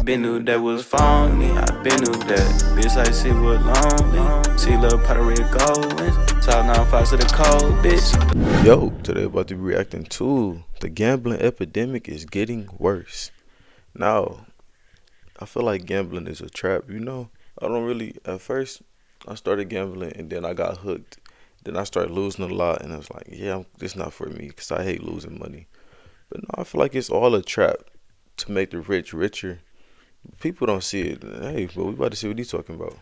Been knew that was phony, I been knew that. Bitch, I see what lonely. See little pot of red gold. Talk 9-5 to the cold, bitch. Yo, today about to be reacting to the gambling epidemic is getting worse. Now, I feel like gambling is a trap, you know? I don't really, at first, I started gambling and then I got hooked. Then I started losing a lot and I was like, yeah, this not for me because I hate losing money. But no, I feel like it's all a trap to make the rich richer. People don't see it. Hey, but we about to see what he's talking about.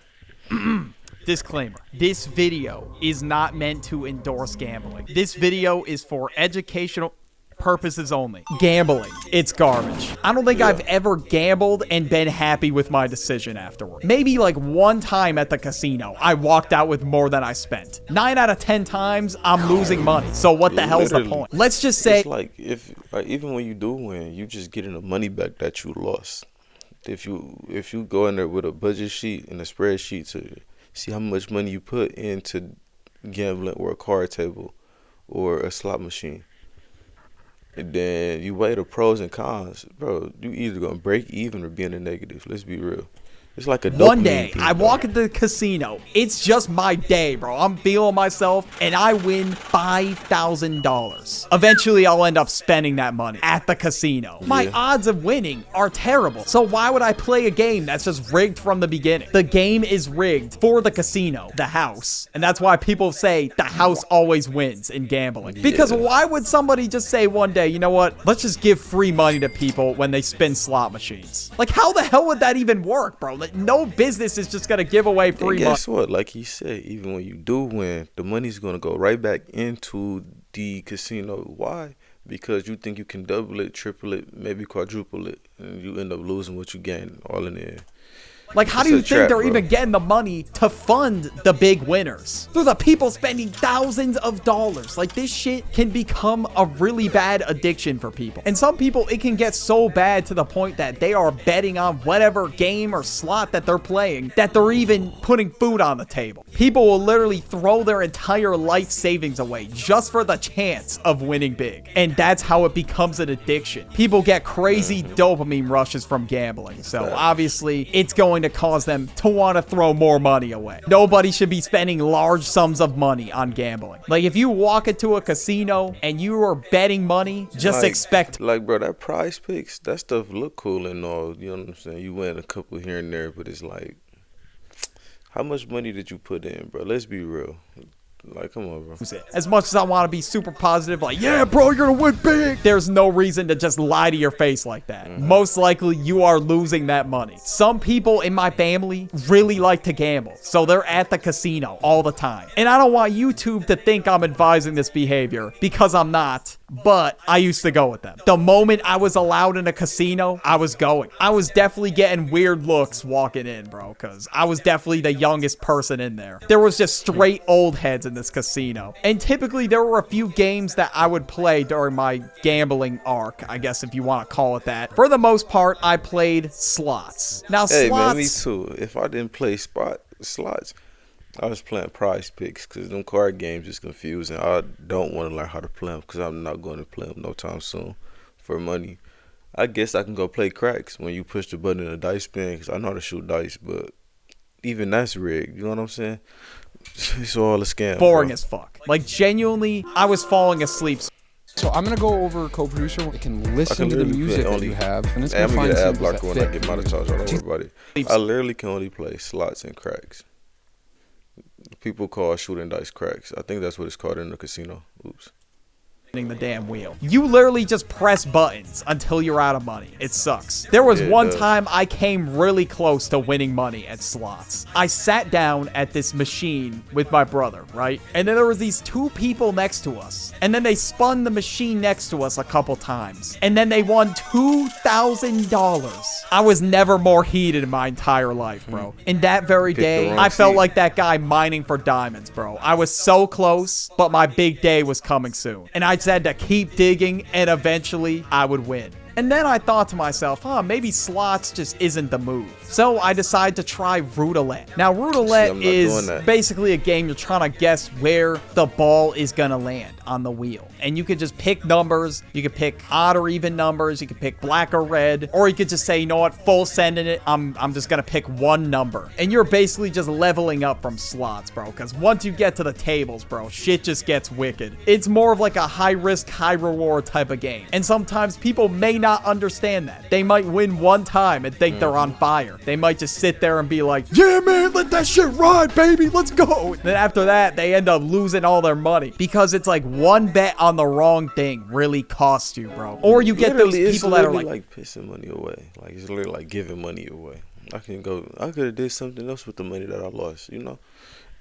Disclaimer. This video is not meant to endorse gambling. This video is for educational purposes only. Gambling, it's garbage. I don't think I've ever gambled and been happy with my decision afterward. Maybe like one time at the casino, I walked out with more than I spent. 9 out of 10 times, I'm losing money. So what the hell's the point? Let's just say, it's like even when you do win, you just getting the money back that you lost. If you go in there with a budget sheet and a spreadsheet to see how much money you put into gambling or a card table or a slot machine, and then you weigh the pros and cons, bro, you either gonna break even or be in the negative. Let's be real. It's like a one day, thing, I walk into the casino. It's just my day, bro. I'm feeling myself, and I win $5,000. Eventually, I'll end up spending that money at the casino. My odds of winning are terrible. So why would I play a game that's just rigged from the beginning? The game is rigged for the casino, the house. And that's why people say the house always wins in gambling. Because why would somebody just say one day, you know what? Let's just give free money to people when they spin slot machines. Like, how the hell would that even work, bro? Like, no business is just gonna give away free money. Guess what? Like he said, even when you do win, the money's gonna go right back into the casino. Why? Because you think you can double it, triple it, maybe quadruple it, and you end up losing what you gain all in the end. Like, how do you think they're even getting the money to fund the big winners? Through the people spending thousands of dollars. Like, this shit can become a really bad addiction for people. And some people, it can get so bad to the point that they are betting on whatever game or slot that they're playing, that they're even putting food on the table. People will literally throw their entire life savings away just for the chance of winning big. And that's how it becomes an addiction. People get crazy dopamine rushes from gambling. So obviously, it's going to cause them to want to throw more money away. Nobody should be spending large sums of money on gambling. Like, if you walk into a casino and you are betting money, just expect... Like, bro, that Prize Picks, that stuff look cool and all, you know what I'm saying? You win a couple here and there, but it's like, how much money did you put in, bro? Let's be real. Like, come on, bro. As much as I want to be super positive, like, yeah, bro, you're gonna win big, there's no reason to just lie to your face like that. Most likely, you are losing that money. Some people in my family really like to gamble, so they're at the casino all the time. And I don't want YouTube to think I'm advising this behavior, because I'm not, but I used to go with them. The moment I was allowed in a casino, I was going. I was definitely getting weird looks walking in, bro, because I was definitely the youngest person in there. There was just straight old heads in this casino. And typically there were a few games that I would play during my gambling arc, I guess if you want to call it that. For the most part, I played slots. Now, hey, slots... man, me too. If I didn't play slots, I was playing Prize Picks because them card games is confusing. I don't want to learn how to play them because I'm not going to play them no time soon for money. I guess I can go play craps when you push the button and the dice spin because I know how to shoot dice, but even that's rigged. You know what I'm saying? It's all a scam. Boring as fuck. Like, genuinely, I was falling asleep. So I'm gonna go over co-producer. We can listen to the music that you have, and it's gonna I'm gonna find get an ad some blocker when I get my charge. Don't worry about it. I literally can only play slots and cracks. People call shooting dice cracks. I think that's what it's called in the casino. Oops. The damn wheel. You literally just press buttons until you're out of money. It sucks. There was one time I came really close to winning money at slots. I sat down at this machine with my brother, right? And then there was these two people next to us. And then they spun the machine next to us a couple times. And then they won $2,000. I was never more heated in my entire life, bro. And that very day, I felt like that guy mining for diamonds, bro. I was so close, but my big day was coming soon. And I just had to keep digging, and eventually I would win. And then I thought to myself, maybe slots just isn't the move. So I decided to try roulette. Now, roulette is basically a game you're trying to guess where the ball is gonna land. on the wheel. And you could just pick numbers. You could pick odd or even numbers. You could pick black or red. Or you could just say, you know what, full sending it. I'm just going to pick one number. And you're basically just leveling up from slots, bro. Because once you get to the tables, bro, shit just gets wicked. It's more of like a high risk, high reward type of game. And sometimes people may not understand that. They might win one time and think they're on fire. They might just sit there and be like, yeah, man, let that shit ride, baby. Let's go. And then after that, they end up losing all their money because it's like one bet on the wrong thing really costs you, bro. Or you get those people that are like pissing money away. Like, it's literally like giving money away. I could have did something else with the money that I lost, you know?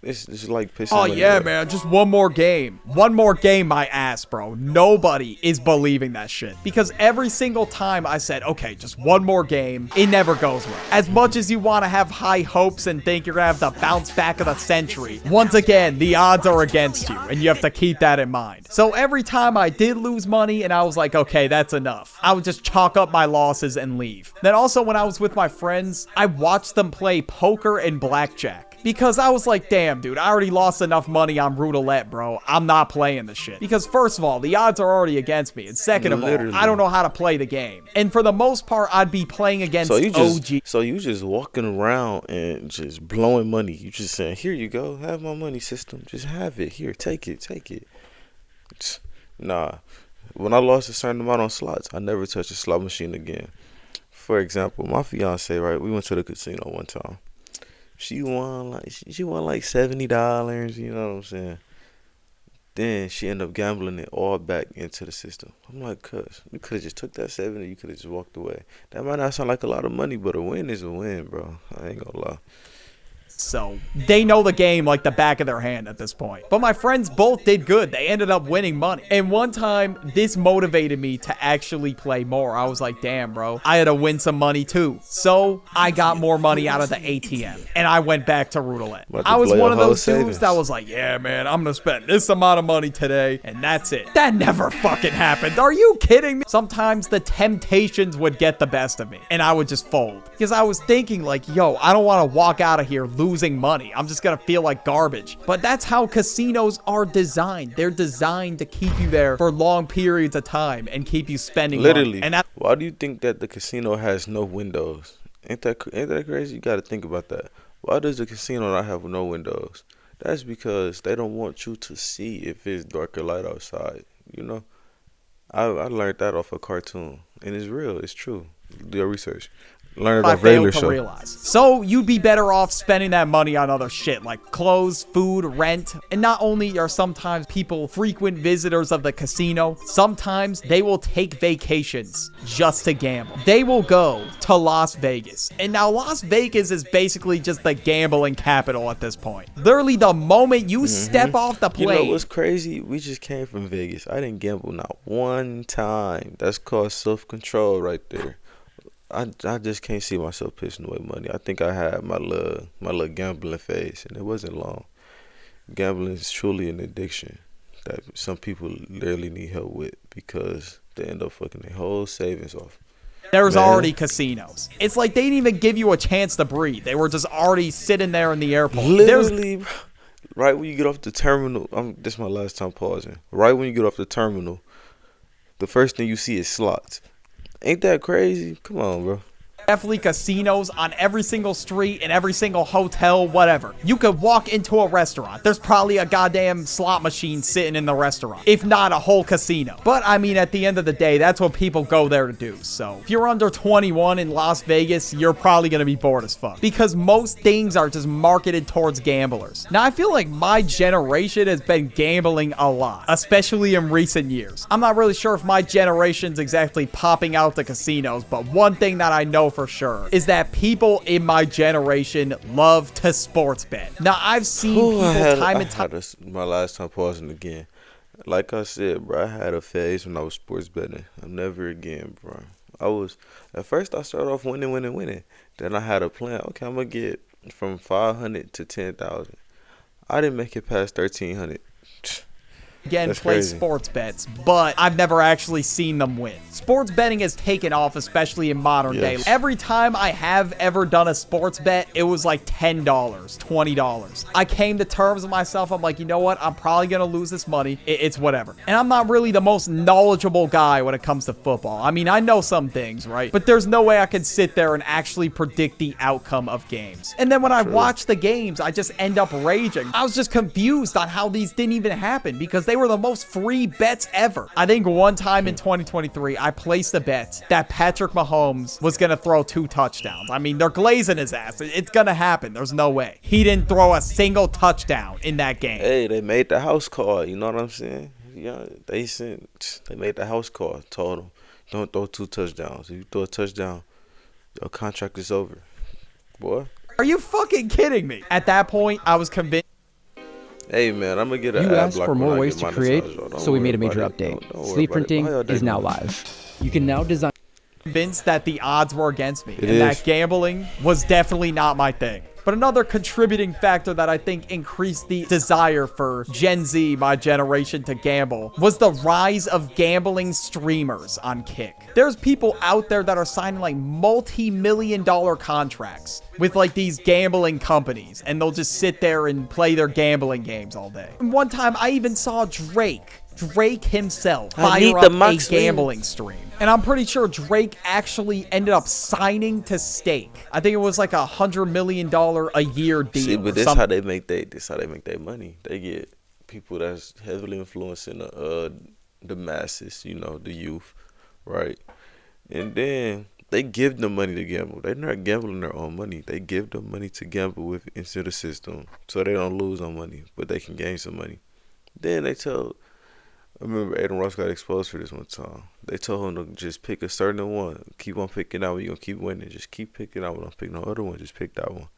It's like pissing money yeah, away. man, just one more game. One more game, my ass, bro. Nobody is believing that shit. Because every single time I said, okay, just one more game, it never goes well. As much as you want to have high hopes and think you're going to have the bounce back of the century, once again, the odds are against you, and you have to keep that in mind. So every time I did lose money, and I was like, okay, that's enough, I would just chalk up my losses and leave. Then also, when I was with my friends, I watched them play poker and blackjack. Because I was like, damn, dude, I already lost enough money on roulette, bro. I'm not playing this shit. Because first of all, the odds are already against me. And second of all, I don't know how to play the game. And for the most part, I'd be playing against OG. So you just walking around and just blowing money. You just saying, here you go. Have my money, system. Just have it. Here, take it. Nah. When I lost a certain amount on slots, I never touched a slot machine again. For example, my fiance, right? We went to the casino one time. She won like $70, you know what I'm saying? Then she ended up gambling it all back into the system. I'm like, cuz, you could have just took that 70, you could have just walked away. That might not sound like a lot of money, but a win is a win, bro. I ain't gonna lie. So they know the game like the back of their hand at this point. But my friends both did good. They ended up winning money. And one time, this motivated me to actually play more. I was like, damn, bro, I had to win some money too. So I got more money out of the ATM. And I went back to roulette. I was one of those dudes that was like, yeah, man, I'm going to spend this amount of money today. And that's it. That never fucking happened. Are you kidding me? Sometimes the temptations would get the best of me. And I would just fold. Because I was thinking like, yo, I don't want to walk out of here losing money. I'm just gonna feel like garbage. But that's how casinos are designed. They're designed to keep you there for long periods of time and keep you spending literally money. And why do you think that the casino has no windows? Ain't that crazy? You gotta think about that. Why does the casino not have no windows? That's because they don't want you to see if it's dark or light outside, you know? I learned that off a cartoon, and it's real, it's true. Do your research. Learn about regular show. Realize. So you'd be better off spending that money on other shit like clothes, food, rent. And not only are sometimes people frequent visitors of the casino, sometimes they will take vacations just to gamble. They will go to Las Vegas. And now Las Vegas is basically just the gambling capital at this point. Literally the moment you step off the plane. You know what's crazy? We just came from Vegas. I didn't gamble not one time. That's called self-control right there. I just can't see myself pissing away money. I think I had my little gambling phase, and it wasn't long. Gambling is truly an addiction that some people literally need help with because they end up fucking their whole savings off. There's already casinos. It's like they didn't even give you a chance to breathe. They were just already sitting there in the airport. Literally, right when you get off the terminal, this is my last time pausing. Right when you get off the terminal, the first thing you see is slots. Ain't that crazy? Come on, bro. Definitely casinos on every single street, in every single hotel, whatever. You could walk into a restaurant. There's probably a goddamn slot machine sitting in the restaurant, if not a whole casino. But I mean, at the end of the day, that's what people go there to do. So if you're under 21 in Las Vegas, you're probably going to be bored as fuck because most things are just marketed towards gamblers. Now, I feel like my generation has been gambling a lot, especially in recent years. I'm not really sure if my generation's exactly popping out the casinos, but one thing that I know for sure is that people in my generation love to sports bet. Now, I've seen people time and time. My last time pausing again. Like I said, bro, I had a phase when I was sports betting. I'm never again, bro. At first I started off winning. Then I had a plan. Okay, I'm gonna get from 500 to 10,000. I didn't make it past 1,300. Again, play sports bets, but I've never actually seen them win. Sports betting has taken off, especially in modern day. Every time I have ever done a sports bet, it was like $10, $20. I came to terms with myself. I'm like, you know what? I'm probably going to lose this money. It's whatever. And I'm not really the most knowledgeable guy when it comes to football. I mean, I know some things, right? But there's no way I can sit there and actually predict the outcome of games. And then when I watch the games, I just end up raging. I was just confused on how these didn't even happen because they were the most free bets ever. I think one time in 2023, I placed a bet that Patrick Mahomes was going to throw 2 touchdowns. I mean, they're glazing his ass. It's going to happen. There's no way. He didn't throw a single touchdown in that game. Hey, they made the house call. You know what I'm saying? Yeah, they made the house call. Told him, don't throw 2 touchdowns. If you throw a touchdown, your contract is over. Boy. Are you fucking kidding me? At that point, I was convinced. Hey man, I'm gonna get an ad block. You asked for more ways to create, so we made a major update. Sleeve printing is now live. You can now design. Convinced that the odds were against me and that gambling was definitely not my thing. But another contributing factor that I think increased the desire for Gen Z, my generation, to gamble was the rise of gambling streamers on Kick. There's people out there that are signing like multi-million-dollar contracts with like these gambling companies, and they'll just sit there and play their gambling games all day. And one time I even saw Drake himself fire up a gambling stream. And I'm pretty sure Drake actually ended up signing to Stake. I think it was like $100 million a year deal. See, but this how they make their money. They get people that's heavily influencing the masses, you know, the youth, right? And then they give them money to gamble. They're not gambling their own money. They give them money to gamble with into the system so they don't lose no money, but they can gain some money. Then I remember Adin Ross got exposed for this one time. They told him to just pick a certain one. Keep on picking that one. You're going to keep winning. Just keep picking that one. Don't pick no other one. Just pick that one.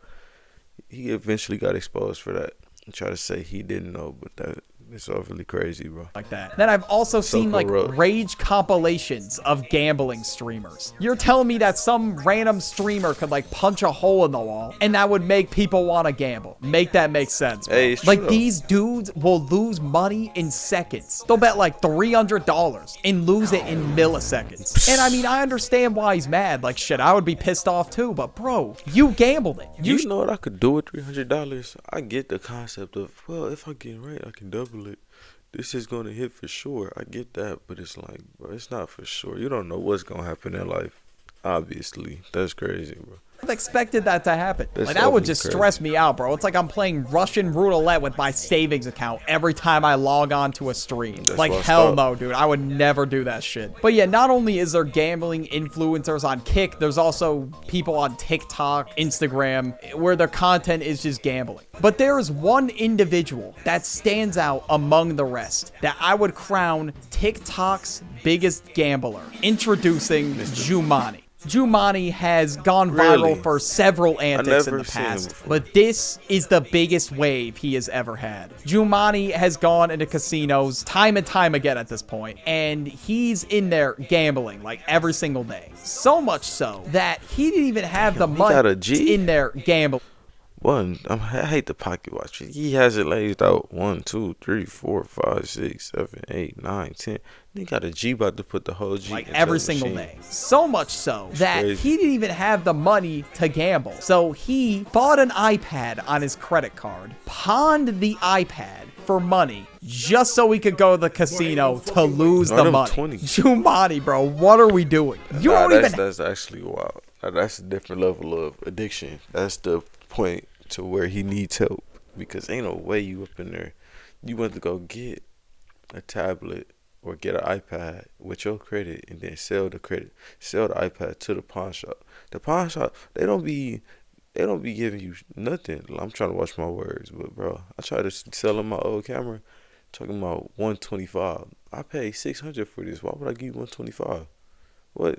He eventually got exposed for that. And try to say he didn't know, but it's all really crazy, bro. Like that. Then I've also seen like rage compilations of gambling streamers. You're telling me that some random streamer could like punch a hole in the wall and that would make people want to gamble? Make that make sense, bro. Hey, like these dudes will lose money in seconds. They'll bet like $300 and lose it in milliseconds. And I mean, I understand why he's mad. Like shit, I would be pissed off too, but bro, you gambled it. You know what I could do with $300? I get the concept of, well, if I get it right, I can double it. This is going to hit for sure. I get that, but it's like, bro, it's not for sure. You don't know what's going to happen in life. Obviously. That's crazy, bro. I've expected that to happen. Like that would just stress me out, bro. It's like I'm playing Russian roulette with my savings account every time I log on to a stream. Like hell no, dude. I would never do that shit. But yeah, not only is there gambling influencers on Kick, there's also people on TikTok, Instagram, where their content is just gambling. But there is one individual that stands out among the rest that I would crown TikTok's biggest gambler. Introducing Jumanji. Jumanji has gone viral for several antics in the past, but this is the biggest wave he has ever had. Jumanji has gone into casinos time and time again at this point, and he's in there gambling like every single day. So much so that he didn't even have the money in there gambling. I hate the pocket watch. He has it laid out 1, 2, 3, 4, 5, 6, 7, 8, 9, 10. He got a G about to put the whole G like every single day. So much so that he didn't even have the money to gamble. So he bought an iPad on his credit card, pawned the iPad for money just so he could go to the casino to lose the money. Jumanji, bro, what are we doing? That's actually wild. That's a different level of addiction. That's the point to where he needs help, because ain't no way you up in there. You went to go get a tablet or get an iPad with your credit and then sell the iPad to the pawn shop. The pawn shop, they don't be giving you nothing. I'm trying to watch my words, but bro, I tried to sell him my old camera, talking about $125. I paid $600 for this. Why would I give you $125? What?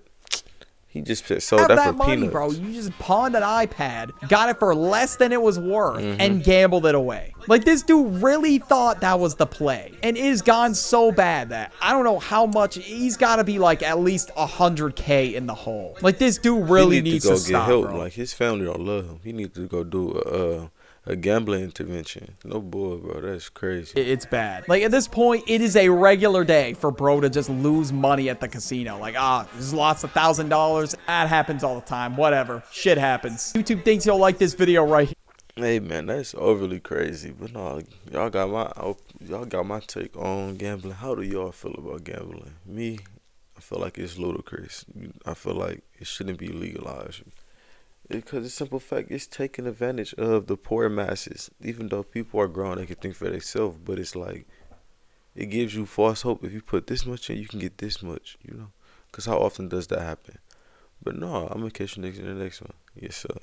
He just sold that for money, peanuts. Bro. You just pawned an iPad, got it for less than it was worth, and gambled it away. Like, this dude really thought that was the play. And it has gone so bad that I don't know how much. He's got to be like at least $100K in the hole. Like, this dude really needs to stop, get help. bro. Like, his family don't love him. He needs to go do a gambling intervention. No bull, bro. That's crazy. It's bad. Like, at this point, it is a regular day for bro to just lose money at the casino. Like, just lost $1,000. That happens all the time. Whatever. Shit happens. YouTube thinks you'll like this video right here. Hey man, that's overly crazy. But no, y'all got my take on gambling. How do y'all feel about gambling? Me, I feel like it's ludicrous. I feel like it shouldn't be legalized. Because the simple fact, it's taking advantage of the poor masses. Even though people are grown, they can think for themselves. But it's like, it gives you false hope. If you put this much in, you can get this much, you know? Because how often does that happen? But no, I'm going to catch you next in the next one. Yes, sir.